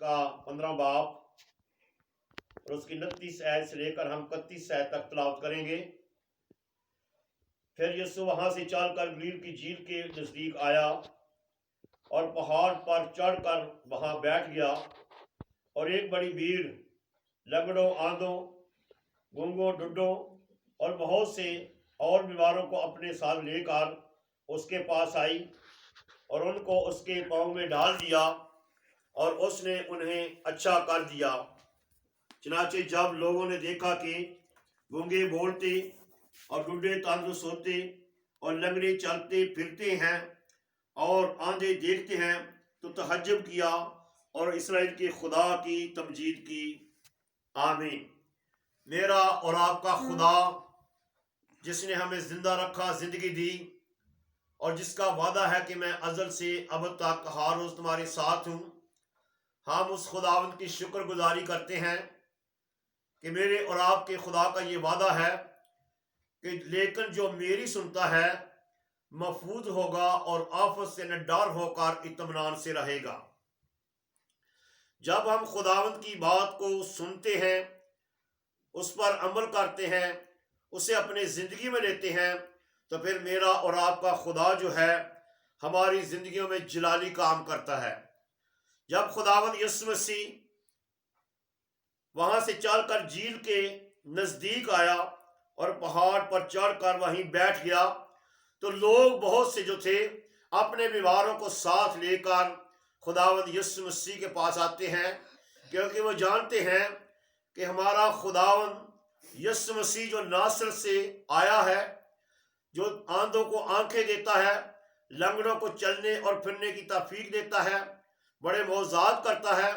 کا 15 باب اور اس کی 29 آیت سے لے کر ہم 31 آیت تک تلاوت کریں گے۔ پھر یسوع وہاں سے چل کر گلیل کی جھیل کے نزدیک آیا اور پہاڑ پر چڑھ کر وہاں بیٹھ گیا، اور ایک بڑی بھیڑ لنگڑوں، آندھوں، گونگوں، ڈڈوں اور بہت سے اور بیماروں کو اپنے ساتھ لے کر اس کے پاس آئی اور ان کو اس کے پاؤں میں ڈال دیا، اور اس نے انہیں اچھا کر دیا۔ چنانچہ جب لوگوں نے دیکھا کہ گونگے بولتے اور ڈڈے تندرست ہوتے اور لنگڑے چلتے پھرتے ہیں اور آندھے دیکھتے ہیں تو تعجب کیا اور اسرائیل کے خدا کی تمجید کی۔ آمین۔ میرا اور آپ کا خدا جس نے ہمیں زندہ رکھا، زندگی دی، اور جس کا وعدہ ہے کہ میں ازل سے ابد تک ہر روز تمہارے ساتھ ہوں، ہم اس خداوند کی شکر گزاری کرتے ہیں کہ میرے اور آپ کے خدا کا یہ وعدہ ہے کہ لیکن جو میری سنتا ہے محفوظ ہوگا اور آفت سے نڈار ہو کر اطمینان سے رہے گا۔ جب ہم خداوند کی بات کو سنتے ہیں، اس پر عمل کرتے ہیں، اسے اپنے زندگی میں لیتے ہیں، تو پھر میرا اور آپ کا خدا جو ہے ہماری زندگیوں میں جلالی کام کرتا ہے۔ جب خداوند یسوع مسیح وہاں سے چل کر جھیل کے نزدیک آیا اور پہاڑ پر چڑھ کر وہیں بیٹھ گیا، تو لوگ بہت سے جو تھے اپنے بیماروں کو ساتھ لے کر خداوند یسوع مسیح کے پاس آتے ہیں، کیونکہ وہ جانتے ہیں کہ ہمارا خداوند یسوع مسیح جو ناصرت سے آیا ہے، جو آندھوں کو آنکھیں دیتا ہے، لنگڑوں کو چلنے اور پھرنے کی توفیق دیتا ہے، بڑے معجزات کرتا ہے،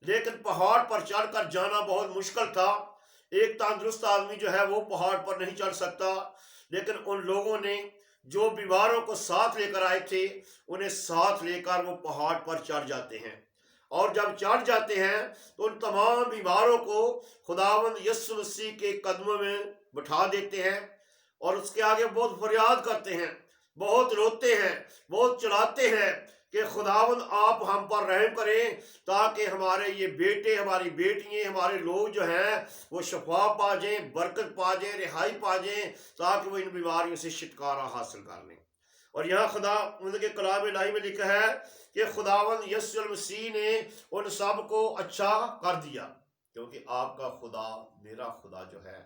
لیکن پہاڑ پر چڑھ کر جانا بہت مشکل تھا۔ ایک تندرست آدمی جو ہے وہ پہاڑ پر نہیں چڑھ سکتا، لیکن ان لوگوں نے جو بیماروں کو ساتھ لے کر آئے تھے انہیں ساتھ لے کر وہ پہاڑ پر چڑھ جاتے ہیں، اور جب چڑھ جاتے ہیں تو ان تمام بیماروں کو خداوند یسوع مسیح کے قدموں میں بٹھا دیتے ہیں، اور اس کے آگے بہت فریاد کرتے ہیں، بہت روتے ہیں، بہت چلاتے ہیں کہ خداوند آپ ہم پر رحم کریں، تاکہ ہمارے یہ بیٹے، ہماری بیٹیاں، ہمارے لوگ جو ہیں وہ شفا پا جائیں، برکت پا جائیں، رہائی پا جائیں، تاکہ وہ ان بیماریوں سے چھٹکارا حاصل کر لیں۔ اور یہاں خدا کے کلام الہی میں لکھا ہے کہ خداوند یسوع المسیح نے ان سب کو اچھا کر دیا، کیونکہ آپ کا خدا، میرا خدا جو ہے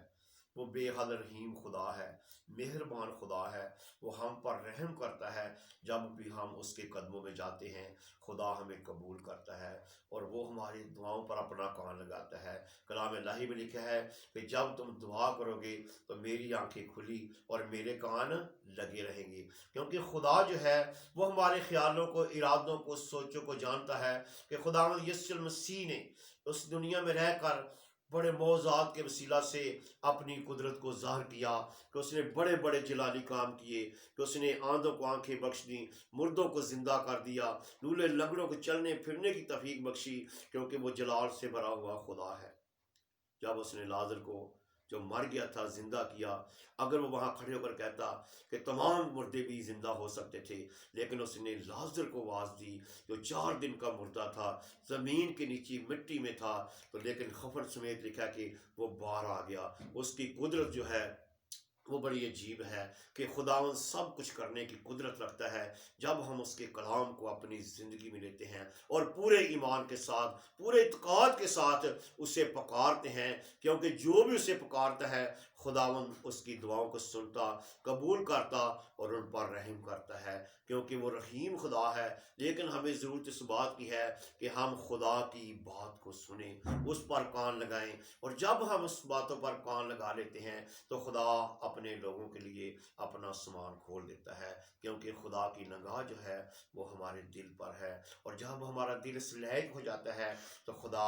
وہ بے حد رحیم خدا ہے، مہربان خدا ہے۔ وہ ہم پر رحم کرتا ہے، جب بھی ہم اس کے قدموں میں جاتے ہیں خدا ہمیں قبول کرتا ہے اور وہ ہماری دعاؤں پر اپنا کان لگاتا ہے۔ کلام الہی میں لکھا ہے کہ جب تم دعا کرو گے تو میری آنکھیں کھلی اور میرے کان لگے رہیں گے، کیونکہ خدا جو ہے وہ ہمارے خیالوں کو، ارادوں کو، سوچوں کو جانتا ہے۔ کہ خداوند یسوع المسیح نے اس دنیا میں رہ کر بڑے معجزات کے وسیلہ سے اپنی قدرت کو ظاہر کیا، کہ اس نے بڑے بڑے جلالی کام کیے، کہ اس نے آندھوں کو آنکھیں بخش دیں، مردوں کو زندہ کر دیا، لولے لنگڑوں کو چلنے پھرنے کی توفیق بخشی، کیونکہ وہ جلال سے بھرا ہوا خدا ہے۔ جب اس نے لازر کو جو مر گیا تھا زندہ کیا، اگر وہ وہاں کھڑے ہو کر کہتا کہ تمام مردے بھی زندہ ہو سکتے تھے، لیکن اس نے لازر کو آواز دی جو 4 دن کا مردہ تھا، زمین کے نیچے مٹی میں تھا، تو لیکن خبر سمیت لکھا کہ وہ باہر آ گیا۔ اس کی قدرت جو ہے وہ بڑی عجیب ہے کہ خداوند سب کچھ کرنے کی قدرت رکھتا ہے جب ہم اس کے کلام کو اپنی زندگی میں لیتے ہیں اور پورے ایمان کے ساتھ، پورے اعتقاد کے ساتھ اسے پکارتے ہیں، کیونکہ جو بھی اسے پکارتا ہے خداوند اس کی دعاؤں کو سنتا، قبول کرتا اور ان پر رحم کرتا ہے، کیونکہ وہ رحیم خدا ہے۔ لیکن ہمیں ضرورت اس بات کی ہے کہ ہم خدا کی بات کو سنیں، اس پر کان لگائیں، اور جب ہم اس باتوں پر کان لگا لیتے ہیں تو خدا اپنے لوگوں کے لیے اپنا سامان کھول دیتا ہے، کیونکہ خدا کی نگاہ جو ہے وہ ہمارے دل پر ہے، اور جب ہمارا دل اس لائق ہو جاتا ہے تو خدا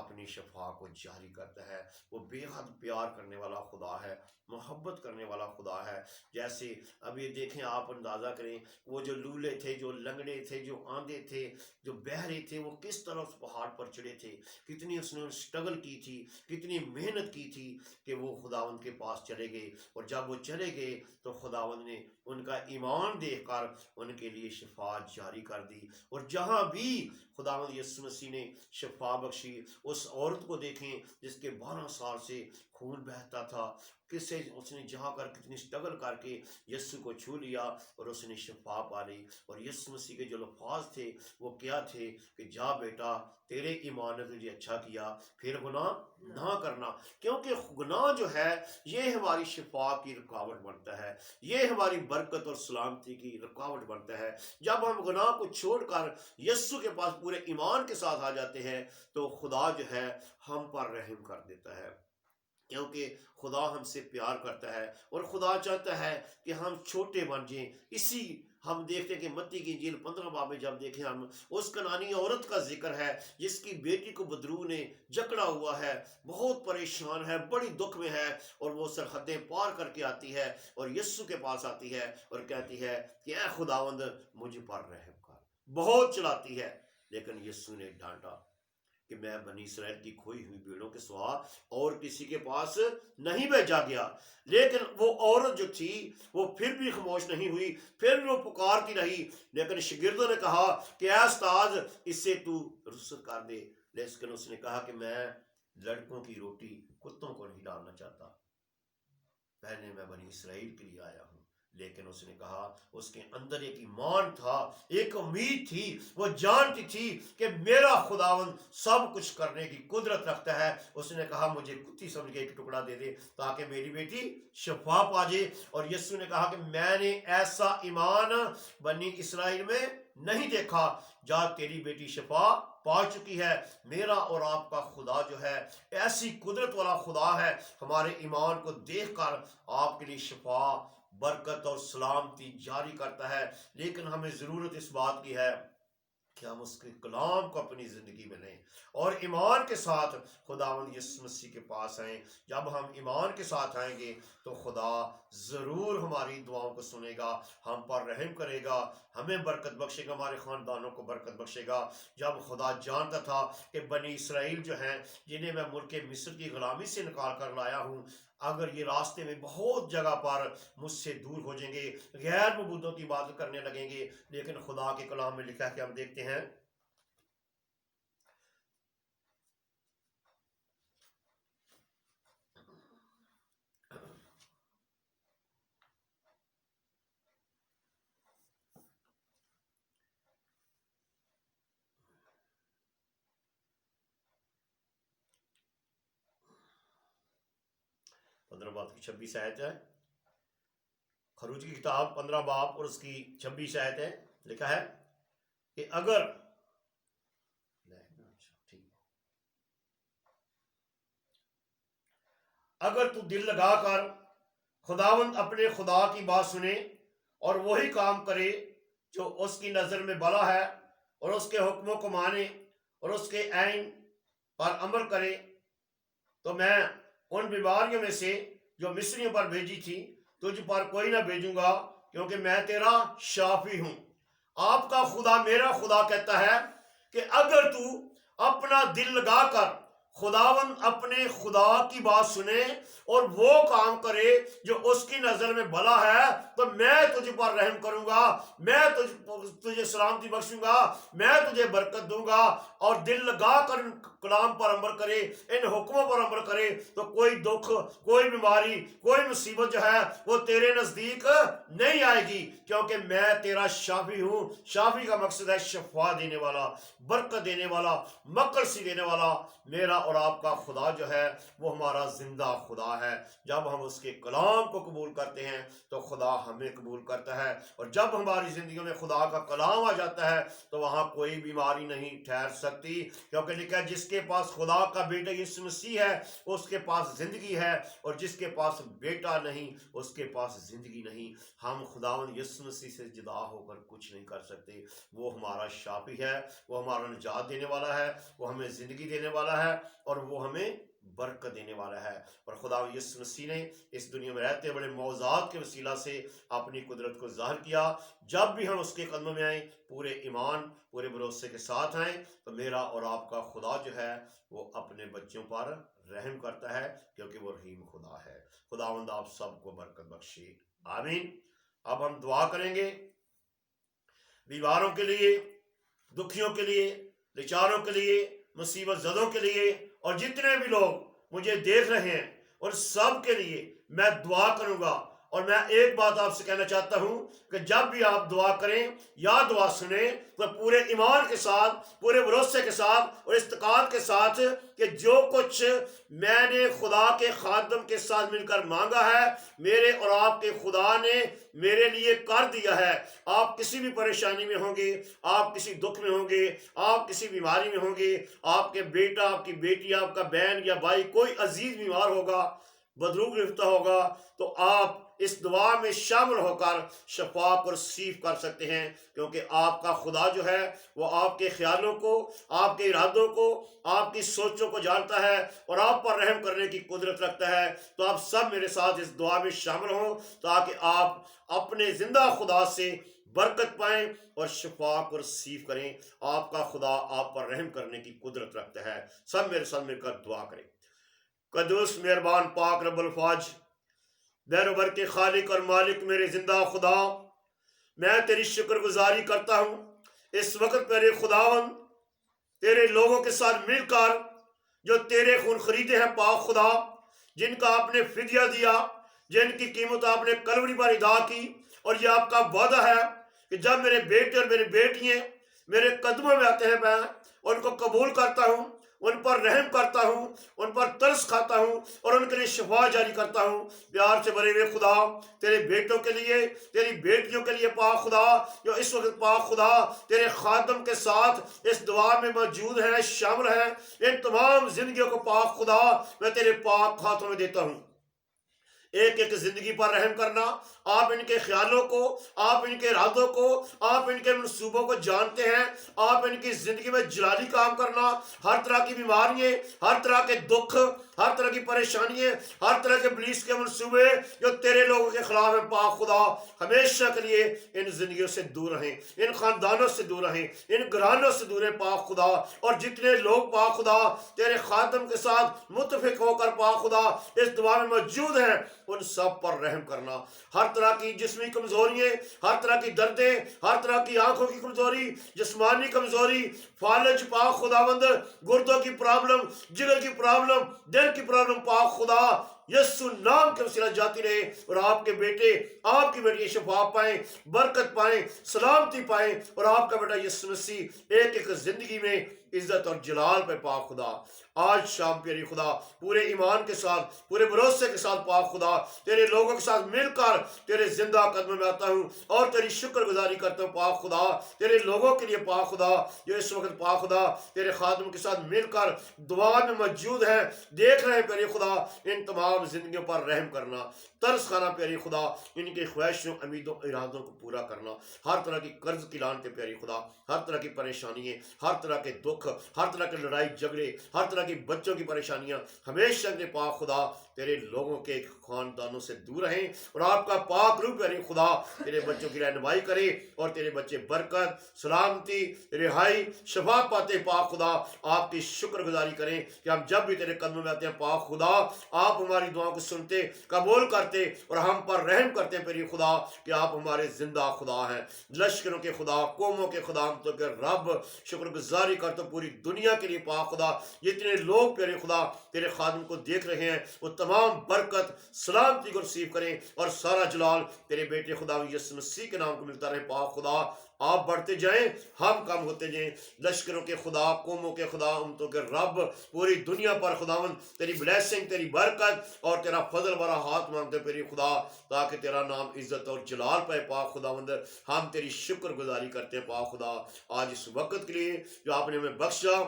اپنی شفا کو جاری کرتا ہے۔ وہ بے حد پیار کرنے والا خدا ہے، محبت کرنے والا خدا ہے۔ جیسے اب یہ دیکھیں، آپ اندازہ کریں، وہ جو لولے تھے، جو لنگڑے تھے، جو آندھے تھے، جو بہرے تھے، وہ کس طرح اس پہاڑ پر چڑھے تھے، کتنی اس نے سٹرگل کی تھی، کتنی محنت کی تھی کہ وہ خداوند کے پاس چلے گئے، اور جب وہ چلے گئے تو خداوند نے ان کا ایمان دیکھ کر ان کے لیے شفا جاری کر دی۔ اور جہاں بھی خداوند یسوع مسیح نے شفا بخشی، اس عورت کو دیکھیں جس کے 12 سال سے خون بہتا تھا، کسے اس نے جا کر کتنی اسٹرگل کر کے یسوع کو چھو لیا اور اس نے شفا پا لی۔ اور یسوع مسیح کے جو الفاظ تھے وہ کیا تھے کہ جا بیٹا، تیرے ایمان نے تجھے اچھا کیا، پھر گناہ نہ کرنا۔ کیونکہ گناہ جو ہے یہ ہماری شفا کی رکاوٹ بنتا ہے، یہ ہماری برکت اور سلامتی کی رکاوٹ بنتا ہے۔ جب ہم گناہ کو چھوڑ کر یسوع کے پاس پورے ایمان کے ساتھ آ جاتے ہیں تو خدا جو ہے ہم پر رحم کر دیتا ہے، کیونکہ خدا ہم سے پیار کرتا ہے اور خدا چاہتا ہے کہ ہم چھوٹے بن جائیں۔ اسی ہم دیکھتے ہیں کہ متی کی انجیل 15 باب میں جب دیکھیں ہم، اس کنانی عورت کا ذکر ہے جس کی بیٹی کو بدرو نے جکڑا ہوا ہے، بہت پریشان ہے، بڑی دکھ میں ہے، اور وہ سرحدیں پار کر کے آتی ہے اور یسوع کے پاس آتی ہے اور کہتی ہے کہ اے خداوند مجھ پر رحم کر، بہت چلاتی ہے۔ لیکن یسوع نے ڈانٹا کہ میں بنی اسرائیل کی کھوئی ہوئی بھیڑوں کے سوا اور کسی کے پاس نہیں بھیجا گیا۔ لیکن وہ عورت جو تھی وہ پھر بھی خاموش نہیں ہوئی، پھر بھی وہ پکارتی رہی۔ لیکن شاگردوں نے کہا کہ اے استاد اس سے تو رخصت کر دے، لیکن اس نے کہا کہ میں لڑکوں کی روٹی کتوں کو نہیں ڈالنا چاہتا، پہلے میں بنی اسرائیل کے لیے آیا ہوں۔ لیکن اس نے کہا، اس کے اندر ایک ایمان تھا، ایک امید تھی، وہ جانتی تھی کہ میرا خداوند سب کچھ کرنے کی قدرت رکھتا ہے۔ اس نے کہا مجھے کتی سمجھ کے ایک ٹکڑا دے دے تاکہ میری بیٹی شفا پا جائے۔ اور یسوع نے کہا کہ میں نے ایسا ایمان بنی اسرائیل میں نہیں دیکھا، جا تیری بیٹی شفا پا چکی ہے۔ میرا اور آپ کا خدا جو ہے ایسی قدرت والا خدا ہے، ہمارے ایمان کو دیکھ کر آپ کے لیے شفا، برکت اور سلامتی جاری کرتا ہے۔ لیکن ہمیں ضرورت اس بات کی ہے کہ ہم اس کے کلام کو اپنی زندگی میں لیں اور ایمان کے ساتھ خداوند یسوع مسیح کے پاس آئیں۔ جب ہم ایمان کے ساتھ آئیں گے تو خدا ضرور ہماری دعاؤں کو سنے گا، ہم پر رحم کرے گا، ہمیں برکت بخشے گا، ہمارے خاندانوں کو برکت بخشے گا۔ جب خدا جانتا تھا کہ بنی اسرائیل جو ہیں جنہیں میں ملک مصر کی غلامی سے نکال کر لایا ہوں، اگر یہ راستے میں بہت جگہ پر مجھ سے دور ہو جائیں گے، غیر معبودوں کی عبادت کرنے لگیں گے، لیکن خدا کے کلام میں لکھا ہے کہ ہم دیکھتے ہیں پندرہ باب کی 26 آیت ہے، خروج کی کتاب 15 باب اور اس کی 26 آیت ہے، لکھا ہے کہ اگر تو دل لگا کر خداوند اپنے خدا کی بات سنے اور وہی کام کرے جو اس کی نظر میں بھلا ہے، اور اس کے حکموں کو مانے اور اس کے عین پر عمل کرے، تو میں ان بیماریوں میں سے جو مصریوں پر بھیجی تھی تجھ پر کوئی نہ بھیجوں گا، کیونکہ میں تیرا شافی ہوں۔ آپ کا خدا، میرا خدا کہتا ہے کہ اگر تو اپنا دل لگا کر خداوند اپنے خدا کی بات سنے اور وہ کام کرے جو اس کی نظر میں بھلا ہے، تو میں تجھ پر رحم کروں گا، میں تجھے سلامتی بخشوں گا، میں تجھے برکت دوں گا۔ اور دل لگا کر ان کلام پر عمل کرے، ان حکموں پر عمل کرے، تو کوئی دکھ، کوئی بیماری، کوئی مصیبت جو ہے وہ تیرے نزدیک نہیں آئے گی، کیونکہ میں تیرا شافی ہوں۔ شافی کا مقصد ہے شفا دینے والا، برکت دینے والا، مکرسی دینے والا۔ میرا اور آپ کا خدا جو ہے وہ ہمارا زندہ خدا ہے۔ جب ہم اس کے کلام کو قبول کرتے ہیں تو خدا ہمیں قبول کرتا ہے، اور جب ہماری زندگیوں میں خدا کا کلام آ جاتا ہے تو وہاں کوئی بیماری نہیں ٹھہر سکتی، کیونکہ لکھا ہے جس کے پاس خدا کا بیٹا یسوع مسیح ہے اس کے پاس زندگی ہے، اور جس کے پاس بیٹا نہیں اس کے پاس زندگی نہیں۔ ہم خداوند یسوع مسیح سے جدا ہو کر کچھ نہیں کر سکتے۔ وہ ہمارا شافی ہے، وہ ہمارا نجات دینے والا ہے، وہ ہمیں زندگی دینے والا ہے، اور وہ ہمیں برکت دینے والا ہے۔ اور خدا یسوع مسیح نے اس دنیا میں رہتے بڑے معجزات کے وسیلہ سے اپنی قدرت کو ظاہر کیا۔ جب بھی ہم اس کے قدموں میں آئیں، پورے ایمان، پورے بھروسے کے ساتھ آئیں، تو میرا اور آپ کا خدا جو ہے وہ اپنے بچوں پر رحم کرتا ہے، کیونکہ وہ رحیم خدا ہے۔ خداوند آپ سب کو برکت بخشے، آمین۔ اب ہم دعا کریں گے بیماروں کے لیے، دکھیوں کے لیے، لاچاروں کے لیے، مصیبت زدوں کے لیے، اور جتنے بھی لوگ مجھے دیکھ رہے ہیں ان سب کے لیے میں دعا کروں گا۔ اور میں ایک بات آپ سے کہنا چاہتا ہوں کہ جب بھی آپ دعا کریں یا دعا سنیں تو پورے ایمان کے ساتھ، پورے بھروسے کے ساتھ اور استقامت کے ساتھ کہ جو کچھ میں نے خدا کے خادم کے ساتھ مل کر مانگا ہے، میرے اور آپ کے خدا نے میرے لیے کر دیا ہے۔ آپ کسی بھی پریشانی میں ہوں گے، آپ کسی دکھ میں ہوں گے، آپ کسی بیماری میں ہوں گے، آپ کے بیٹا، آپ کی بیٹی، آپ کا بہن یا بھائی، کوئی عزیز بیمار ہوگا، بدروگ گرفتہ ہوگا، تو آپ اس دعا میں شامل ہو کر شفا کو رسیو کر سکتے ہیں، کیونکہ آپ کا خدا جو ہے وہ آپ کے خیالوں کو، آپ کے ارادوں کو، آپ کی سوچوں کو جانتا ہے اور آپ پر رحم کرنے کی قدرت رکھتا ہے۔ تو آپ سب میرے ساتھ اس دعا میں شامل ہوں تاکہ آپ اپنے زندہ خدا سے برکت پائیں اور شفا کو رسیو کریں۔ آپ کا خدا آپ پر رحم کرنے کی قدرت رکھتا ہے۔ سب میرے ساتھ مل کر دعا کریں۔ قدوس مہربان پاک رب الفاج، بیر و بر کے خالق اور مالک، میرے زندہ خدا، میں تیری شکر گزاری کرتا ہوں اس وقت میرے خداوند، تیرے لوگوں کے ساتھ مل کر جو تیرے خون خریدے ہیں پاک خدا، جن کا آپ نے فدیہ دیا، جن کی قیمت آپ نے کلوری پر ادا کی، اور یہ آپ کا وعدہ ہے کہ جب میرے بیٹے اور میری بیٹیاں میرے قدموں میں آتے ہیں میں ان کو قبول کرتا ہوں، ان پر رحم کرتا ہوں، ان پر ترس کھاتا ہوں اور ان کے لیے شفا جاری کرتا ہوں۔ پیار سے بھرے ہوئے خدا، تیرے بیٹوں کے لیے، تیری بیٹیوں کے لیے پاک خدا، جو اس وقت پاک خدا تیرے خادم کے ساتھ اس دعا میں موجود ہیں، شامل ہیں، ان تمام زندگیوں کو پاک خدا میں تیرے پاک ہاتھوں میں دیتا ہوں۔ ایک ایک زندگی پر رحم کرنا۔ آپ ان کے خیالوں کو، آپ ان کے ارادوں کو، آپ ان کے منصوبوں کو جانتے ہیں۔ آپ ان کی زندگی میں جلالی کام کرنا، ہر طرح کی بیماریاں، ہر طرح کے دکھ، ہر طرح کی پریشانیاں، ہر طرح کے ابلیس کے منصوبے جو تیرے لوگوں کے خلاف ہیں پاک خدا، ہمیشہ کے لیے ان زندگیوں سے دور رہیں، ان خاندانوں سے دور رہیں، ان گھرانوں سے دور ہیں پاک خدا۔ اور جتنے لوگ پاک خدا تیرے خادم کے ساتھ متفق ہو کر پاک خدا اس دعا میں موجود ہیں، ان سب پر رحم کرنا۔ ہر طرح کی جسمی کمزوریاں، ہر طرح کی دردیں، ہر طرح کی آنکھوں کی کمزوری، جسمانی کمزوری، فالج پاک خداوند، گردوں کی پرابلم، جگر کی پرابلم، دل کی پرابلم، پاک خدا یسوع نام کے وسیلہ جاتی رہے اور آپ کے بیٹے، آپ کی بیٹی شفا پائیں، برکت پائیں، سلامتی پائیں، اور آپ کا بیٹا یسوع مسیح ایک ایک زندگی میں عزت اور جلال پہ پاک خدا۔ آج شام پیاری خدا پورے ایمان کے ساتھ، پورے بھروسے کے ساتھ پاک خدا تیرے لوگوں کے ساتھ مل کر تیرے زندہ قدموں میں آتا ہوں اور تیری شکر گزاری کرتا ہوں پاک خدا، تیرے لوگوں کے لیے پاک خدا جو اس وقت پاک خدا تیرے خادم کے ساتھ مل کر دعا میں موجود ہیں، دیکھ رہے ہیں پیاری خدا، ان تمام زندگیوں پر رحم کرنا، ترس کھانا پیاری خدا، ان کی خواہشوں، امیدوں، ارادوں کو پورا کرنا، ہر طرح کی قرض کی لانتیں پیاری خدا، ہر طرح کی پریشانیاں، ہر طرح کے دکھ، ہر طرح کے لڑائی جھگڑے، ہر طرح کی بچوں کی پریشانیاں ہمیشہ کے پاک خدا تیرے لوگوں کے خاندانوں سے دور رہیں، اور آپ کا پاک روح پیارے خدا تیرے بچوں کی رہنمائی کرے اور تیرے بچے برکت، سلامتی، رہائی، شفا پاتے پاک خدا۔ آپ کی شکر گزاری کریں کہ ہم جب بھی تیرے قدموں میں آتے ہیں پاک خدا، آپ ہماری دعاؤں کو سنتے، قبول کرتے اور ہم پر رحم کرتے ہیں پیاری خدا، کہ آپ ہمارے زندہ خدا ہیں، لشکروں کے خدا، قوموں کے خدا، ہم تو کہ رب شکر گزاری کرتے پوری دنیا کے لیے پاک خدا، جتنے لوگ پیارے خدا تیرے خادم کو دیکھ رہے ہیں وہ تمام برکت، سلامتی کو رسیو کریں، اور سارا جلال تیرے بیٹے خدا یسوع مسیح کے نام کو ملتا رہے پاک خدا۔ آپ بڑھتے جائیں، ہم کم ہوتے جائیں، لشکروں کے خدا، قوموں کے خدا، امتوں کے رب، پوری دنیا پر خداوند تیری بلیسنگ، تیری برکت اور تیرا فضل بھرا ہاتھ مانگتے پیری خدا، تاکہ تیرا نام عزت اور جلال پائے پاک خداوند۔ ہم تیری شکر گزاری کرتے ہیں پاک خدا آج اس وقت کے لیے جو آپ نے ہمیں بخشا،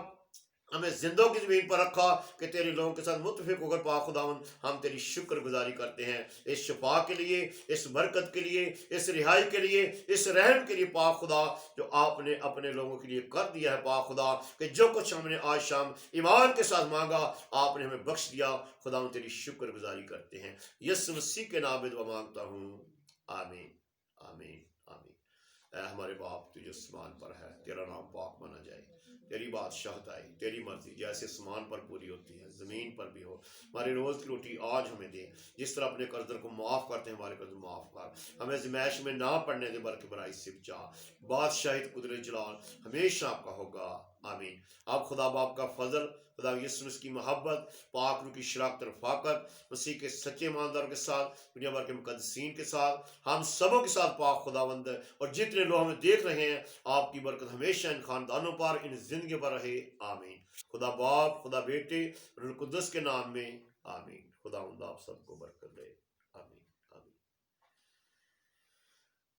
ہمیں زندوں کی زمین پر رکھا کہ تیرے لوگوں کے ساتھ متفق ہو کر پاک خداوند ہم تیری شکر گزاری کرتے ہیں، اس شفا کے لیے، اس برکت کے لیے، اس رہائی کے لیے، اس رحم کے لیے پاک خدا جو آپ نے اپنے لوگوں کے لیے کر دیا ہے پاک خدا، کہ جو کچھ ہم نے آج شام ایمان کے ساتھ مانگا آپ نے ہمیں بخش دیا۔ خداوند تیری شکر گزاری کرتے ہیں، یسوع مسیح کے نام میں دعا مانگتا ہوں، آمین آمین آمین۔ اے ہمارے باپ تو جو آسمان پر ہے، تیرا نام پاک مانا جائے، تیری بادشاہت آئی، تیری مرضی جیسے آسمان پر پوری ہوتی ہے زمین پر بھی ہو. ہماری روز کی روٹی آج ہمیں دے، جس طرح اپنے قرض کو معاف کرتے ہیں ہمارے قرض معاف کر، ہمیں زمائش میں نہ پڑنے دے بلکہ برائی سے بچا. بادشاہت قدرت جلال ہمیشہ آپ کا ہوگا، آمین. اب خدا باپ کا فضل، خدا یسوع مسیح کی محبت، پاک روح کی شراکت رفاقت، مسیح کے سچے ایمانداروں کے ساتھ، دنیا بھر کے مقدسین کے ساتھ، ہم سبوں کے ساتھ پاک خداوند اور جتنے لوگ ہمیں دیکھ رہے ہیں، آپ کی برکت ہمیشہ ان خاندانوں پر، ان زندگیوں پر رہے، آمین. خدا باپ، خدا بیٹے، روح القدس کے نام میں، آمین. خداوند آپ سب کو برکت دے، آمین.